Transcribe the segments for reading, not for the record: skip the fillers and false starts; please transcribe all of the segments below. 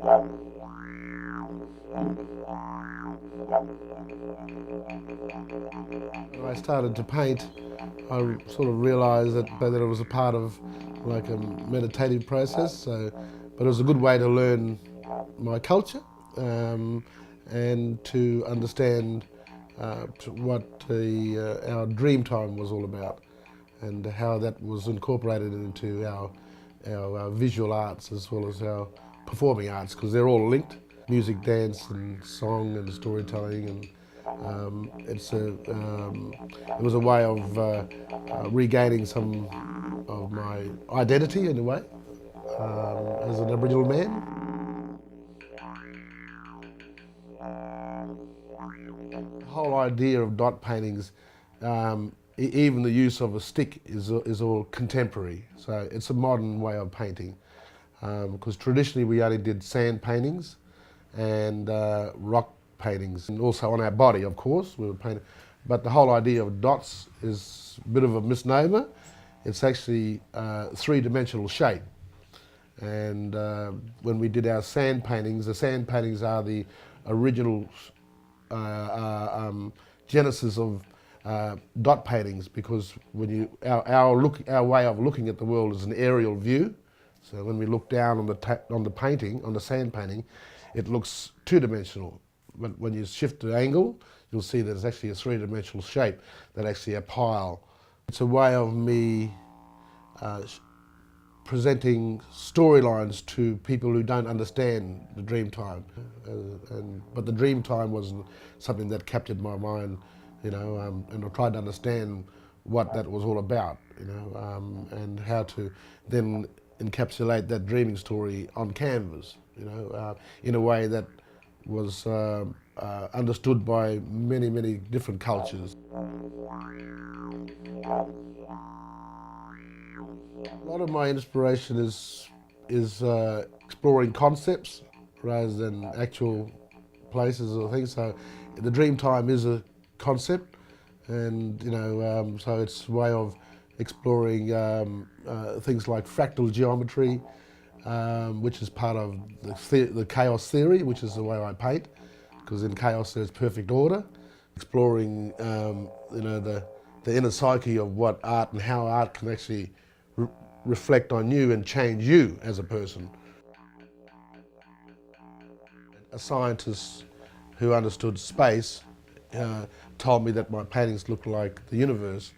When I started to paint, I sort of realised that it was a part of like a meditative process. But it was a good way to learn my culture and to understand what our dream time was all about, and how that was incorporated into our visual arts as well as our performing arts, because they're all linked. Music, dance and song and storytelling, and it was a way of regaining some of my identity in a way as an Aboriginal man. The whole idea of dot paintings, even the use of a stick is all contemporary. So it's a modern way of painting, because traditionally we only did sand paintings and rock paintings, and also on our body, of course, we were painting. But the whole idea of dots is a bit of a misnomer. It's actually three-dimensional shape. And when we did our sand paintings, the sand paintings are the original genesis of dot paintings, because when our way of looking at the world is an aerial view. So when we look down on the painting, on the sand painting, it looks two-dimensional. But when you shift the angle, you'll see that it's actually a three-dimensional shape, that actually a pile. It's a way of me presenting storylines to people who don't understand the dream time. But the dream time was something that captured my mind, and I tried to understand what that was all about, and how to then encapsulate that dreaming story on canvas, in a way that was understood by many, many different cultures. A lot of my inspiration is exploring concepts rather than actual places or things. So the dream time is a concept, and so it's a way of exploring things like fractal geometry, which is part of the chaos theory, which is the way I paint, because in chaos there's perfect order. Exploring the inner psyche of what art and how art can actually reflect on you and change you as a person. A scientist who understood space told me that my paintings looked like the universe.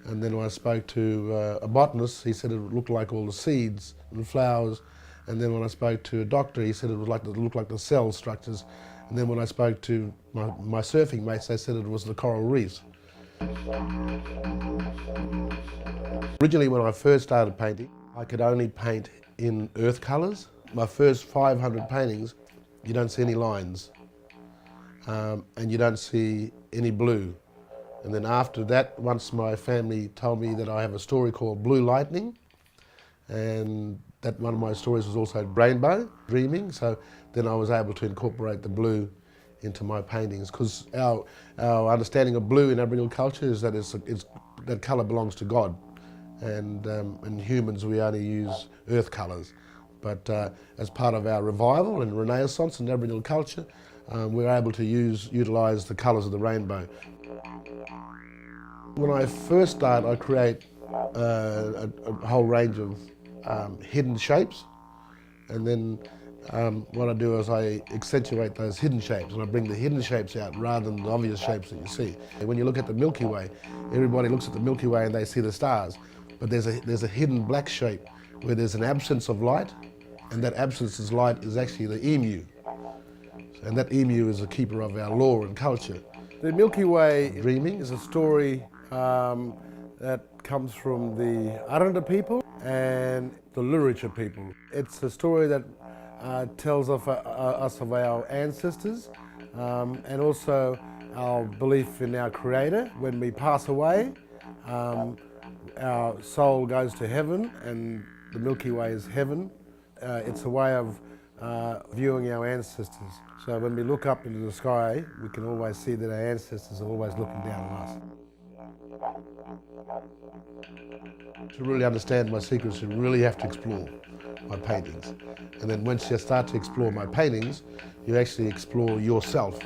And then when I spoke to a botanist, he said it looked like all the seeds and flowers. And then when I spoke to a doctor, he said it looked like the cell structures. And then when I spoke to my surfing mates, they said it was the coral reefs. Originally, when I first started painting, I could only paint in earth colours. My first 500 paintings, you don't see any lines, and you don't see any blue. And then after that, once my family told me that I have a story called Blue Lightning, and that one of my stories was also Rainbow Dreaming, so then I was able to incorporate the blue into my paintings, because our understanding of blue in Aboriginal culture is that that colour belongs to God, and in humans we only use earth colours. But as part of our revival and renaissance in Aboriginal culture, we're able to utilise the colours of the rainbow. When I first start, I create a whole range of hidden shapes, and then what I do is I accentuate those hidden shapes, and I bring the hidden shapes out rather than the obvious shapes that you see. When you look at the Milky Way, everybody looks at the Milky Way and they see the stars, but there's a hidden black shape where there's an absence of light, and that absence of light is actually the emu. And that emu is a keeper of our law and culture. The Milky Way Reaming is a story that comes from the Aranda people and the Luritja people. It's a story that tells of us of our ancestors, and also our belief in our Creator. When we pass away, our soul goes to heaven, and the Milky Way is heaven. It's a way of viewing our ancestors. So when we look up into the sky, we can always see that our ancestors are always looking down on us. To really understand my secrets, you really have to explore my paintings. And then once you start to explore my paintings, you actually explore yourself.